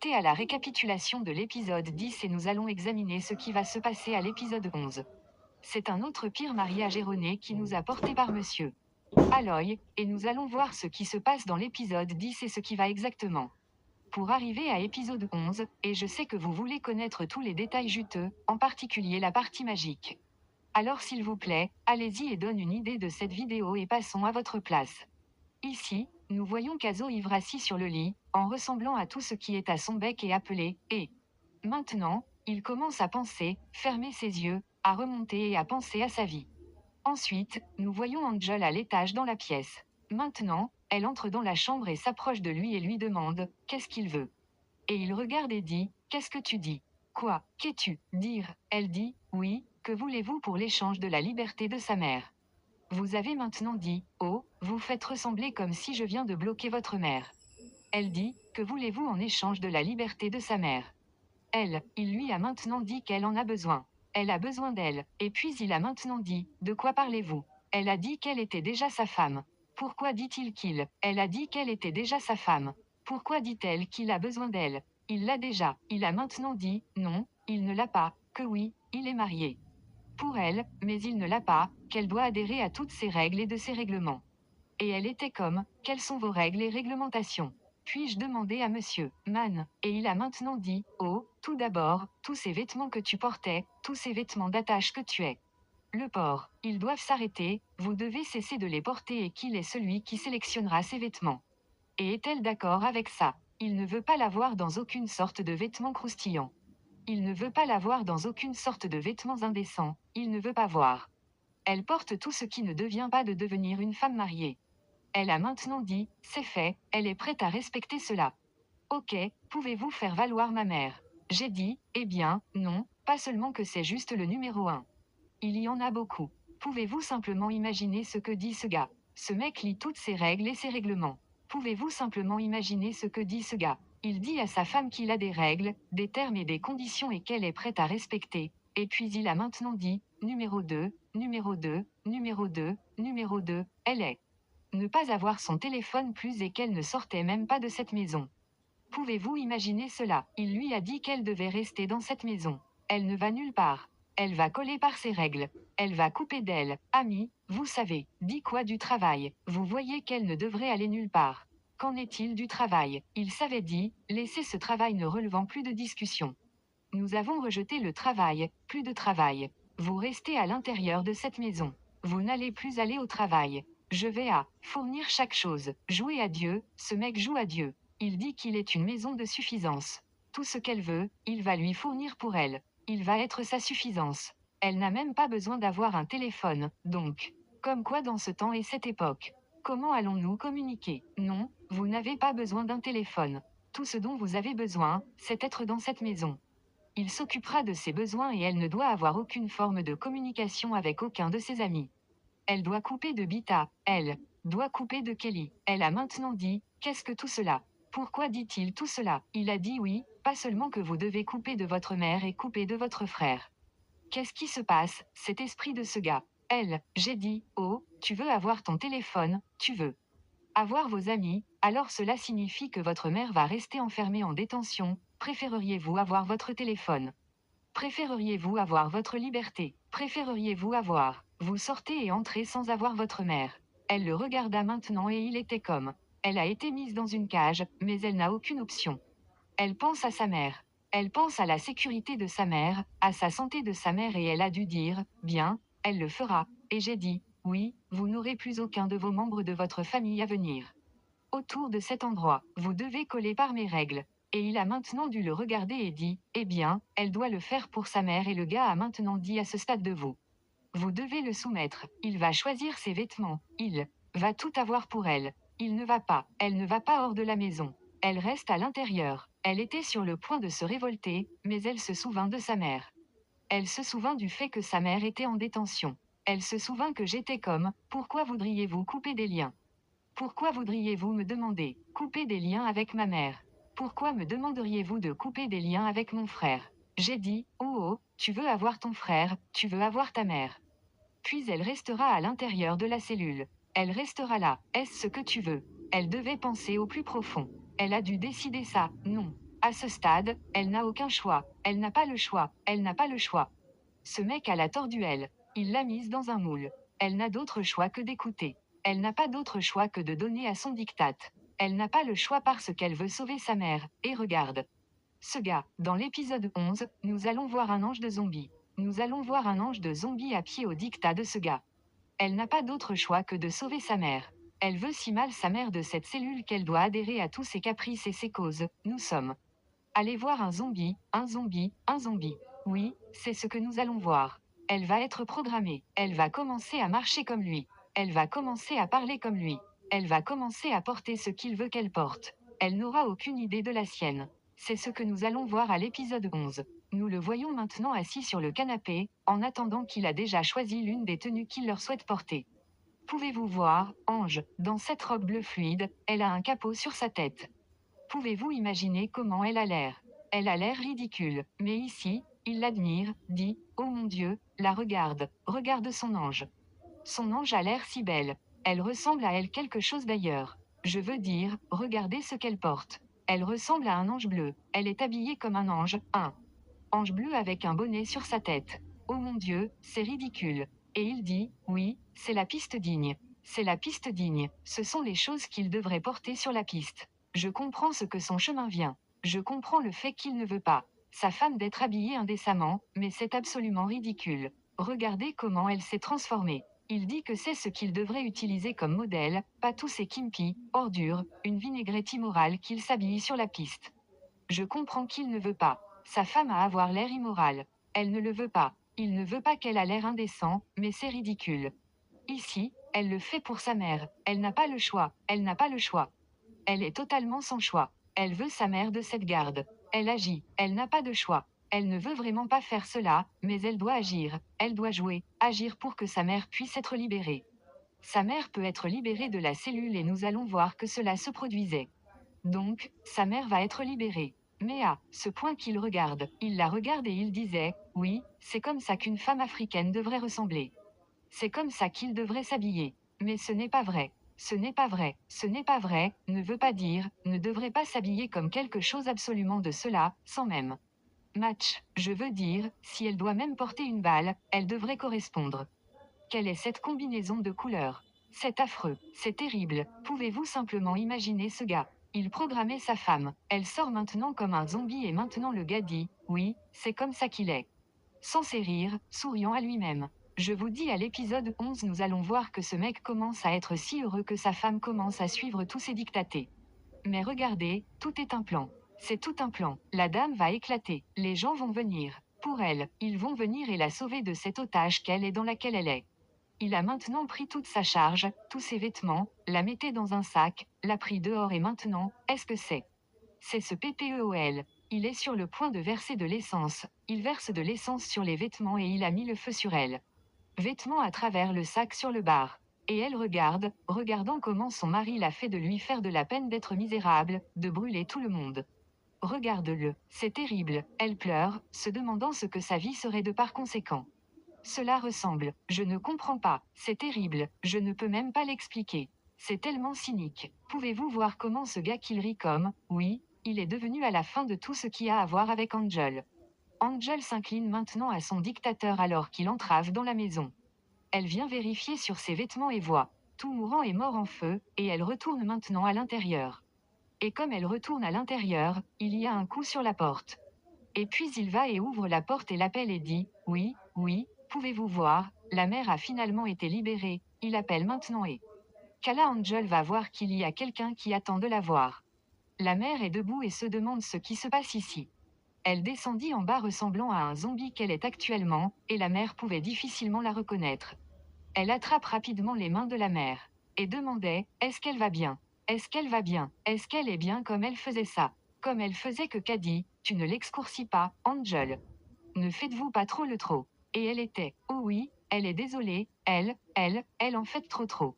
T'es à la récapitulation de l'épisode 10 et nous allons examiner ce qui va se passer à l'épisode 11. C'est un autre pire mariage erroné qui nous a porté par Monsieur Aloy, et nous allons voir ce qui se passe dans l'épisode 10 et ce qui va exactement. Pour arriver à épisode 11, et je sais que vous voulez connaître tous les détails juteux, en particulier la partie magique. Alors s'il vous plaît, allez-y et donne une idée de cette vidéo et passons à votre place. Ici, nous voyons Kazo ivre assis sur le lit, en ressemblant à tout ce qui est à son bec et appelé, et. Maintenant, il commence à penser, fermer ses yeux, à remonter et à penser à sa vie. Ensuite, nous voyons Angel à l'étage dans la pièce. Maintenant, elle entre dans la chambre et s'approche de lui et lui demande, qu'est-ce qu'il veut. Et il regarde et dit, qu'est-ce que tu dis? Quoi, qu'es-tu? Dire, elle dit, oui, que voulez-vous pour l'échange de la liberté de sa mère? Vous avez maintenant dit, oh, vous faites ressembler comme si je viens de bloquer votre mère. Elle dit, que voulez-vous en échange de la liberté de sa mère? Il lui a maintenant dit qu'elle en a besoin. Elle a besoin d'elle, et puis il a maintenant dit, de quoi parlez-vous? Elle a dit qu'elle était déjà sa femme. Pourquoi dit-il qu'il? Elle a dit qu'elle était déjà sa femme. Pourquoi dit-elle qu'il a besoin d'elle? Il l'a déjà. Il a maintenant dit, non, il ne l'a pas, que oui, il est marié. Pour elle, mais il ne l'a pas, qu'elle doit adhérer à toutes ses règles et de ses règlements. Et elle était comme, quelles sont vos règles et réglementations? Puis-je demander à Monsieur Mann? Et il a maintenant dit, oh, tout d'abord, tous ces vêtements que tu portais, tous ces vêtements d'attache que tu es. Le port, ils doivent s'arrêter, vous devez cesser de les porter et qu'il est celui qui sélectionnera ces vêtements. Et est-elle d'accord avec ça? Il ne veut pas l'avoir dans aucune sorte de vêtements croustillants. Il ne veut pas la voir dans aucune sorte de vêtements indécents, il ne veut pas voir. Elle porte tout ce qui ne devient pas de devenir une femme mariée. Elle a maintenant dit, c'est fait, elle est prête à respecter cela. Ok, pouvez-vous faire valoir ma mère? J'ai dit, eh bien, non, pas seulement que c'est juste le numéro 1. Il y en a beaucoup. Pouvez-vous simplement imaginer ce que dit ce gars? Ce mec lit toutes ses règles et ses règlements. Pouvez-vous simplement imaginer ce que dit ce gars? Il dit à sa femme qu'il a des règles, des termes et des conditions et qu'elle est prête à respecter. Et puis il a maintenant dit, numéro 2, numéro 2, numéro 2, numéro 2, elle est. Ne pas avoir son téléphone plus et qu'elle ne sortait même pas de cette maison. Pouvez-vous imaginer cela? Il lui a dit qu'elle devait rester dans cette maison. Elle ne va nulle part. Elle va coller par ses règles. Elle va couper d'elle. Ami, vous savez, dit quoi du travail? Vous voyez qu'elle ne devrait aller nulle part. Qu'en est-il du travail? Il savait dit, laissez ce travail ne relevant plus de discussion. Nous avons rejeté le travail, plus de travail. Vous restez à l'intérieur de cette maison. Vous n'allez plus aller au travail. Je vais à fournir chaque chose. Jouer à Dieu, ce mec joue à Dieu. Il dit qu'il est une maison de suffisance. Tout ce qu'elle veut, il va lui fournir pour elle. Il va être sa suffisance. Elle n'a même pas besoin d'avoir un téléphone, donc. Comme quoi dans ce temps et cette époque? Comment allons-nous communiquer? Non, vous n'avez pas besoin d'un téléphone. Tout ce dont vous avez besoin, c'est être dans cette maison. Il s'occupera de ses besoins et elle ne doit avoir aucune forme de communication avec aucun de ses amis. Elle doit couper de Bita, elle doit couper de Kelly. Elle a maintenant dit, qu'est-ce que tout cela? Pourquoi dit-il tout cela? Il a dit oui, pas seulement que vous devez couper de votre mère et couper de votre frère. Qu'est-ce qui se passe, cet esprit de ce gars? J'ai dit, oh, tu veux avoir ton téléphone, tu veux avoir vos amis, alors cela signifie que votre mère va rester enfermée en détention. Préféreriez-vous avoir votre téléphone? Préféreriez-vous avoir votre liberté? Préféreriez-vous avoir? Vous sortez et entrez sans avoir votre mère. Elle le regarda maintenant et il était comme. Elle a été mise dans une cage, mais elle n'a aucune option. Elle pense à sa mère. Elle pense à la sécurité de sa mère, à sa santé de sa mère et elle a dû dire, bien, elle le fera. Et j'ai dit, oui, vous n'aurez plus aucun de vos membres de votre famille à venir. Autour de cet endroit, vous devez coller par mes règles. Et il a maintenant dû le regarder et dit, eh bien, elle doit le faire pour sa mère et le gars a maintenant dit à ce stade de vous. Vous devez le soumettre, il va choisir ses vêtements, il va tout avoir pour elle. Il ne va pas, elle ne va pas hors de la maison. Elle reste à l'intérieur. Elle était sur le point de se révolter, mais elle se souvint de sa mère. Elle se souvint du fait que sa mère était en détention. Elle se souvint que j'étais comme, pourquoi voudriez-vous couper des liens? Pourquoi voudriez-vous me demander, couper des liens avec ma mère? Pourquoi me demanderiez-vous de couper des liens avec mon frère? J'ai dit, oh oh, tu veux avoir ton frère, tu veux avoir ta mère. Puis elle restera à l'intérieur de la cellule. Elle restera là, est-ce ce que tu veux? Elle devait penser au plus profond. Elle a dû décider ça, non. À ce stade, elle n'a aucun choix. Elle n'a pas le choix. Elle n'a pas le choix. Ce mec a la tordu elle. Il l'a mise dans un moule. Elle n'a d'autre choix que d'écouter. Elle n'a pas d'autre choix que de donner à son diktat. Elle n'a pas le choix parce qu'elle veut sauver sa mère. Et regarde. Ce gars, dans l'épisode 11, nous allons voir un ange de zombie. Nous allons voir un ange de zombie à pied au diktat de ce gars. Elle n'a pas d'autre choix que de sauver sa mère. Elle veut si mal sa mère de cette cellule qu'elle doit adhérer à tous ses caprices et ses causes. Nous sommes. Allez voir un zombie, un zombie, un zombie. Oui, c'est ce que nous allons voir. Elle va être programmée. Elle va commencer à marcher comme lui. Elle va commencer à parler comme lui. Elle va commencer à porter ce qu'il veut qu'elle porte. Elle n'aura aucune idée de la sienne. C'est ce que nous allons voir à l'épisode 11. Nous le voyons maintenant assis sur le canapé, en attendant qu'il a déjà choisi l'une des tenues qu'il leur souhaite porter. Pouvez-vous voir, Ange, dans cette robe bleue fluide, elle a un capot sur sa tête. Pouvez-vous imaginer comment elle a l'air? Elle a l'air ridicule, mais ici, il l'admire, dit, oh mon Dieu, la regarde, regarde son ange. Son ange a l'air si belle. Elle ressemble à elle quelque chose d'ailleurs. Je veux dire, regardez ce qu'elle porte. Elle ressemble à un ange bleu. Elle est habillée comme un ange bleu avec un bonnet sur sa tête. Oh mon Dieu, c'est ridicule. Et il dit, oui, c'est la piste digne. C'est la piste digne. Ce sont les choses qu'il devrait porter sur la piste. Je comprends ce que son chemin vient. Je comprends le fait qu'il ne veut pas sa femme d'être habillée indécemment, mais c'est absolument ridicule. Regardez comment elle s'est transformée. Il dit que c'est ce qu'il devrait utiliser comme modèle, pas tous ces kimpi, ordures, une vinaigrette immorale qu'il s'habille sur la piste. Je comprends qu'il ne veut pas sa femme à avoir l'air immoral. Elle ne le veut pas. Il ne veut pas qu'elle a l'air indécent, mais c'est ridicule. Ici, elle le fait pour sa mère. Elle n'a pas le choix. Elle n'a pas le choix. Elle est totalement sans choix. Elle veut sa mère de cette garde. Elle agit. Elle n'a pas de choix. Elle ne veut vraiment pas faire cela, mais elle doit agir. Elle doit jouer, agir pour que sa mère puisse être libérée. Sa mère peut être libérée de la cellule et nous allons voir que cela se produisait. Donc, sa mère va être libérée. Mais à ce point qu'il regarde, il la regarde et il disait, oui, c'est comme ça qu'une femme africaine devrait ressembler. C'est comme ça qu'il devrait s'habiller. Mais ce n'est pas vrai. Ce n'est pas vrai. Ce n'est pas vrai, ne veut pas dire, ne devrait pas s'habiller comme quelque chose absolument de cela, sans même. Match, je veux dire, si elle doit même porter une balle, elle devrait correspondre. Quelle est cette combinaison de couleurs? C'est affreux, c'est terrible, pouvez-vous simplement imaginer ce gars? Il programmait sa femme, elle sort maintenant comme un zombie et maintenant le gars dit, oui, c'est comme ça qu'il est. Censé rire, souriant à lui-même. Je vous dis à l'épisode 11 nous allons voir que ce mec commence à être si heureux que sa femme commence à suivre tous ses dictatés. Mais regardez, tout est un plan. C'est tout un plan. La dame va éclater. Les gens vont venir. Pour elle, ils vont venir et la sauver de cet otage qu'elle est dans laquelle elle est. Il a maintenant pris toute sa charge, tous ses vêtements, la mettait dans un sac, l'a pris dehors et maintenant, est-ce que c'est? C'est ce PPEOL. Il est sur le point de verser de l'essence. Il verse de l'essence sur les vêtements et il a mis le feu sur elle. Vêtements à travers le sac sur le bar. Et elle regarde, regardant comment son mari l'a fait de lui faire de la peine d'être misérable, de brûler tout le monde. Regarde-le, c'est terrible, elle pleure, se demandant ce que sa vie serait de par conséquent. Cela ressemble, je ne comprends pas, c'est terrible, je ne peux même pas l'expliquer. C'est tellement cynique. Pouvez-vous voir comment ce gars qu'il rit comme, oui, il est devenu à la fin de tout ce qui a à voir avec Angel. Angel s'incline maintenant à son dictateur alors qu'il entrave dans la maison. Elle vient vérifier sur ses vêtements et voit tout mourant et mort en feu, et elle retourne maintenant à l'intérieur. Et comme elle retourne à l'intérieur, il y a un coup sur la porte. Et puis il va et ouvre la porte et l'appelle et dit, oui, oui, pouvez-vous voir, la mère a finalement été libérée, il appelle maintenant et Kala Angel va voir qu'il y a quelqu'un qui attend de la voir. La mère est debout et se demande ce qui se passe ici. Elle descendit en bas ressemblant à un zombie qu'elle est actuellement, et la mère pouvait difficilement la reconnaître. Elle attrape rapidement les mains de la mère. Et demandait, est-ce qu'elle va bien? Est-ce qu'elle va bien? Est-ce qu'elle est bien comme elle faisait ça? Comme elle faisait que Caddy, tu ne l'excourcis pas, Angel. Ne faites-vous pas trop le trop. Et elle était, oh oui, elle est désolée, elle en fait trop.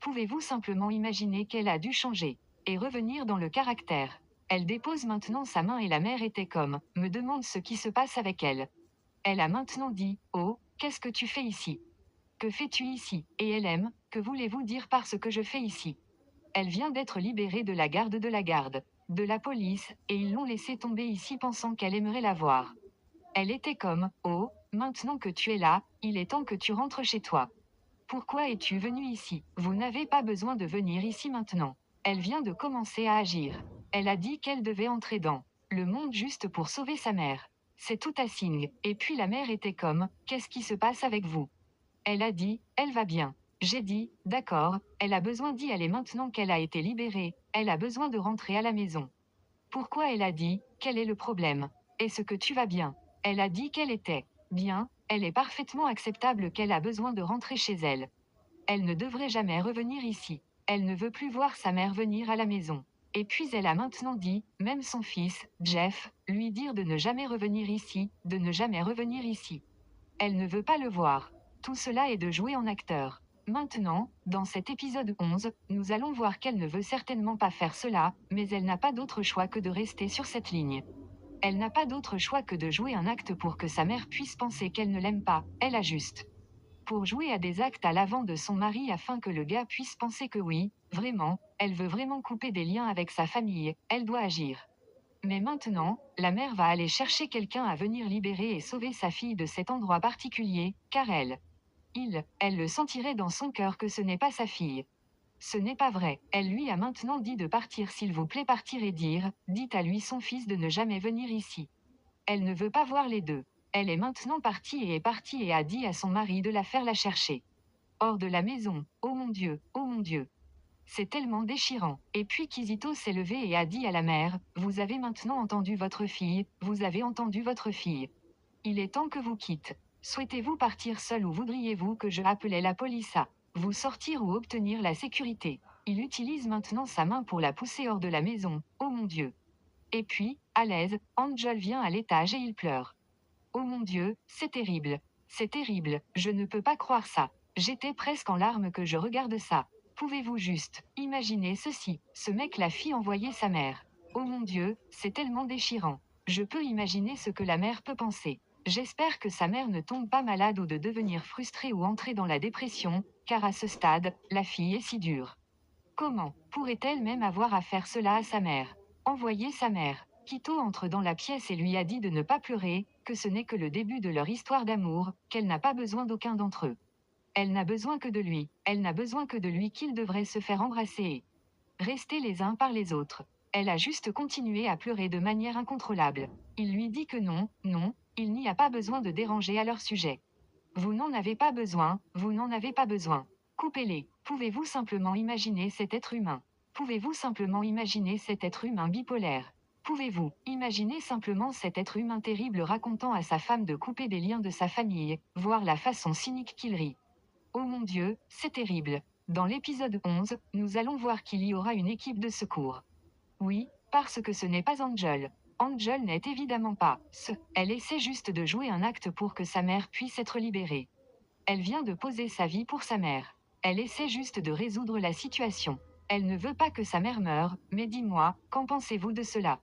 Pouvez-vous simplement imaginer qu'elle a dû changer et revenir dans le caractère? Elle dépose maintenant sa main et la mère était comme, me demande ce qui se passe avec elle. Elle a maintenant dit, oh, qu'est-ce que tu fais ici? Que fais-tu ici? Et elle aime, que voulez-vous dire par ce que je fais ici? Elle vient d'être libérée de la garde de la garde. de la police, et ils l'ont laissée tomber ici pensant qu'elle aimerait la voir. Elle était comme, oh, maintenant que tu es là, il est temps que tu rentres chez toi. Pourquoi es-tu venu ici? Vous n'avez pas besoin de venir ici maintenant. Elle vient de commencer à agir. Elle a dit qu'elle devait entrer dans le monde juste pour sauver sa mère. C'est tout à signe. Et puis la mère était comme, qu'est-ce qui se passe avec vous? Elle a dit, elle va bien. J'ai dit, d'accord, elle a besoin d'y aller maintenant qu'elle a été libérée, elle a besoin de rentrer à la maison. Pourquoi elle a dit, quel est le problème? Est-ce que tu vas bien? Elle a dit qu'elle était bien, elle est parfaitement acceptable qu'elle a besoin de rentrer chez elle. Elle ne devrait jamais revenir ici. Elle ne veut plus voir sa mère venir à la maison. Et puis elle a maintenant dit, même son fils, Jeff, lui dire de ne jamais revenir ici, de ne jamais revenir ici. Elle ne veut pas le voir. Tout cela est de jouer en acteur. Maintenant, dans cet épisode 11, nous allons voir qu'elle ne veut certainement pas faire cela, mais elle n'a pas d'autre choix que de rester sur cette ligne. Elle n'a pas d'autre choix que de jouer un acte pour que sa mère puisse penser qu'elle ne l'aime pas, elle a juste pour jouer à des actes à l'avant de son mari afin que le gars puisse penser que oui, vraiment, elle veut vraiment couper des liens avec sa famille, elle doit agir. Mais maintenant, la mère va aller chercher quelqu'un à venir libérer et sauver sa fille de cet endroit particulier, car elle le sentirait dans son cœur que ce n'est pas sa fille. Ce n'est pas vrai. Elle lui a maintenant dit de partir, s'il vous plaît, partir et dire, dites à lui son fils de ne jamais venir ici. Elle ne veut pas voir les deux. Elle est maintenant partie et a dit à son mari de la faire la chercher. Hors de la maison, oh mon Dieu, oh mon Dieu. C'est tellement déchirant. Et puis Kizito s'est levé et a dit à la mère, vous avez maintenant entendu votre fille, vous avez entendu votre fille. Il est temps que vous quitte. Souhaitez-vous partir seul ou voudriez-vous que je appelais la police à vous sortir ou obtenir la sécurité? Il utilise maintenant sa main pour la pousser hors de la maison, oh mon Dieu. Et puis, à l'aise, Angel vient à l'étage et il pleure. Oh mon Dieu, c'est terrible. C'est terrible, je ne peux pas croire ça. J'étais presque en larmes que je regarde ça. Pouvez-vous juste imaginer ceci? Ce mec l'a fit envoyer sa mère. Oh mon Dieu, c'est tellement déchirant. Je peux imaginer ce que la mère peut penser. J'espère que sa mère ne tombe pas malade ou de devenir frustrée ou entrer dans la dépression, car à ce stade, la fille est si dure. Comment pourrait-elle même avoir à faire cela à sa mère? Envoyer sa mère. Kito entre dans la pièce et lui a dit de ne pas pleurer, que ce n'est que le début de leur histoire d'amour, qu'elle n'a pas besoin d'aucun d'entre eux. Elle n'a besoin que de lui, elle n'a besoin que de lui, qu'ils devraient se faire embrasser et rester les uns par les autres. Elle a juste continué à pleurer de manière incontrôlable. Il lui dit que non, non, il n'y a pas besoin de déranger à leur sujet. Vous n'en avez pas besoin, vous n'en avez pas besoin. Coupez-les. Pouvez-vous simplement imaginer cet être humain? Pouvez-vous simplement imaginer cet être humain bipolaire? Pouvez-vous imaginer simplement cet être humain terrible racontant à sa femme de couper des liens de sa famille, voir la façon cynique qu'il rit? Oh mon Dieu, c'est terrible. Dans l'épisode 11, nous allons voir qu'il y aura une équipe de secours. Oui, parce que ce n'est pas Angel. Angel n'est évidemment pas ce. Elle essaie juste de jouer un acte pour que sa mère puisse être libérée. Elle vient de poser sa vie pour sa mère. Elle essaie juste de résoudre la situation. Elle ne veut pas que sa mère meure, mais dis-moi, qu'en pensez-vous de cela?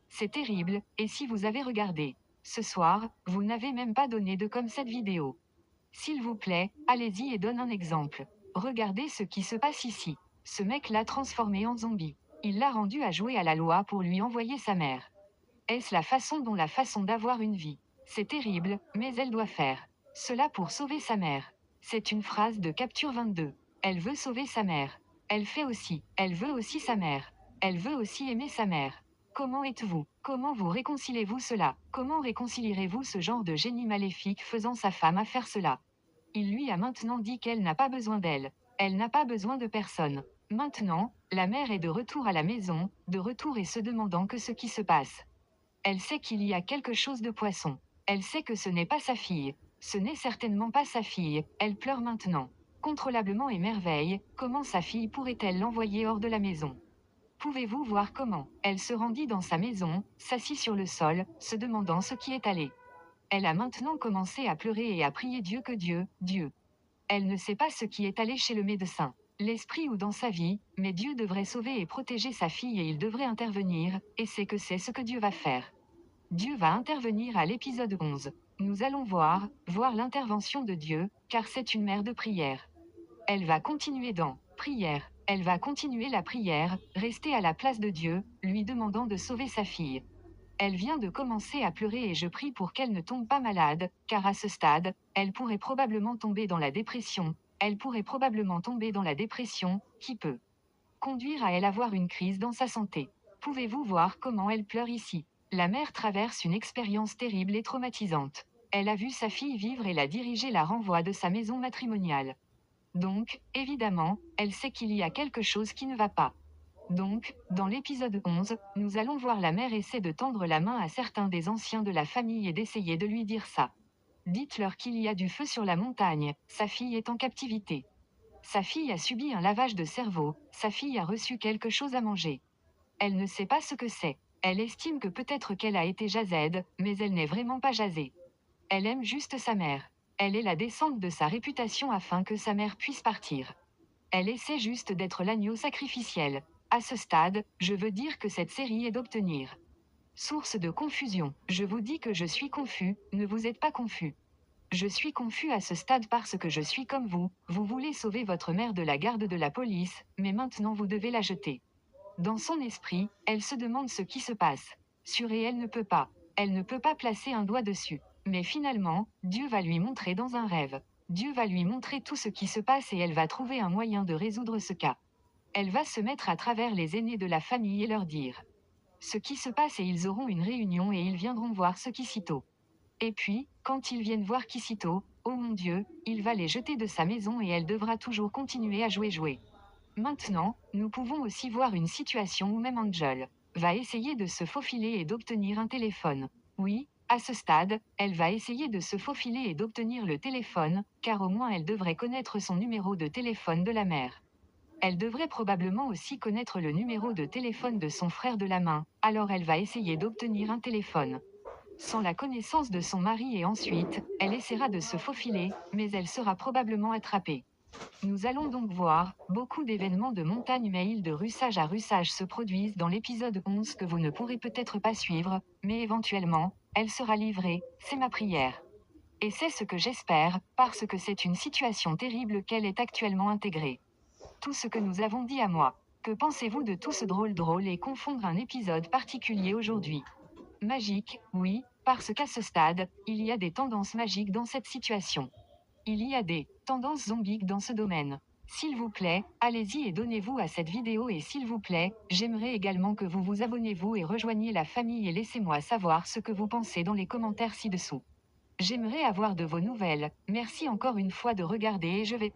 C'est terrible, et si vous avez regardé ce soir, vous n'avez même pas donné de comme cette vidéo. S'il vous plaît, allez-y et donne un exemple. Regardez ce qui se passe ici. Ce mec l'a transformé en zombie. Il l'a rendu à jouer à la loi pour lui envoyer sa mère. Est-ce la façon d'avoir une vie? C'est terrible, mais elle doit faire cela pour sauver sa mère. C'est une phrase de Capture 22. Elle veut sauver sa mère. Elle veut aussi sa mère. Elle veut aussi aimer sa mère. Comment êtes-vous? Comment vous réconciliez-vous cela? Comment réconcilierez-vous ce genre de génie maléfique faisant sa femme à faire cela? Il lui a maintenant dit qu'elle n'a pas besoin d'elle. Elle n'a pas besoin de personne. Maintenant, la mère est de retour à la maison, de retour et se demandant que ce qui se passe. Elle sait qu'il y a quelque chose de poisson. Elle sait que ce n'est pas sa fille. Ce n'est certainement pas sa fille, elle pleure maintenant. Contrôlablement émerveillée, comment sa fille pourrait-elle l'envoyer hors de la maison? Pouvez-vous voir comment elle se rendit dans sa maison, s'assit sur le sol, se demandant ce qui est allé. Elle a maintenant commencé à pleurer et à prier Dieu que Dieu. Elle ne sait pas ce qui est allé chez le médecin, l'esprit ou dans sa vie, mais Dieu devrait sauver et protéger sa fille et il devrait intervenir, et c'est ce que Dieu va faire. Dieu va intervenir à l'épisode 11. Nous allons voir l'intervention de Dieu, car c'est une mère de prière. Elle va continuer dans prière. Elle va continuer la prière, rester à la place de Dieu, lui demandant de sauver sa fille. Elle vient de commencer à pleurer et je prie pour qu'elle ne tombe pas malade, car à ce stade, elle pourrait probablement tomber dans la dépression. Elle pourrait probablement tomber dans la dépression, qui peut conduire à elle avoir une crise dans sa santé. Pouvez-vous voir comment elle pleure ici? La mère traverse une expérience terrible et traumatisante. Elle a vu sa fille vivre et la diriger la renvoi de sa maison matrimoniale. Donc, évidemment, elle sait qu'il y a quelque chose qui ne va pas. Donc, dans l'épisode 11, nous allons voir la mère essaie de tendre la main à certains des anciens de la famille et d'essayer de lui dire ça. Dites-leur qu'il y a du feu sur la montagne, sa fille est en captivité. Sa fille a subi un lavage de cerveau, sa fille a reçu quelque chose à manger. Elle ne sait pas ce que c'est. Elle estime que peut-être qu'elle a été Jazed, mais elle n'est vraiment pas jasée. Elle aime juste sa mère. Elle est la descente de sa réputation afin que sa mère puisse partir. Elle essaie juste d'être l'agneau sacrificiel. À ce stade, je veux dire que cette série est d'obtenir. Source de confusion. Je vous dis que je suis confus, ne vous êtes pas confus. Je suis confus à ce stade parce que je suis comme vous voulez sauver votre mère de la garde de la police, mais maintenant vous devez la jeter. Dans son esprit, elle se demande ce qui se passe. Sur et elle ne peut pas. Elle ne peut pas placer un doigt dessus. Mais finalement, Dieu va lui montrer dans un rêve. Dieu va lui montrer tout ce qui se passe et elle va trouver un moyen de résoudre ce cas. Elle va se mettre à travers les aînés de la famille et leur dire ce qui se passe et ils auront une réunion et ils viendront voir ce Kisito. Et puis, quand ils viennent voir Kisito, oh mon Dieu, il va les jeter de sa maison et elle devra toujours continuer à jouer. Maintenant, nous pouvons aussi voir une situation où même Angel va essayer de se faufiler et d'obtenir un téléphone. Oui, à ce stade, elle va essayer de se faufiler et d'obtenir le téléphone, car au moins elle devrait connaître son numéro de téléphone de la mère. Elle devrait probablement aussi connaître le numéro de téléphone de son frère de la main, alors elle va essayer d'obtenir un téléphone. Sans la connaissance de son mari et ensuite, elle essaiera de se faufiler, mais elle sera probablement attrapée. Nous allons donc voir, beaucoup d'événements de montagne mail de russage à russage se produisent dans l'épisode 11 que vous ne pourrez peut-être pas suivre, mais éventuellement, elle sera livrée, c'est ma prière. Et c'est ce que j'espère, parce que c'est une situation terrible qu'elle est actuellement intégrée. Tout ce que nous avons dit à moi. Que pensez-vous de tout ce drôle et confondre un épisode particulier aujourd'hui? Magique, oui, parce qu'à ce stade, il y a des tendances magiques dans cette situation. Il y a des tendances zombiques dans ce domaine. S'il vous plaît, allez-y et donnez-vous à cette vidéo et s'il vous plaît, j'aimerais également que vous vous abonnez-vous et rejoigniez la famille et laissez-moi savoir ce que vous pensez dans les commentaires ci-dessous. J'aimerais avoir de vos nouvelles, merci encore une fois de regarder et je vais...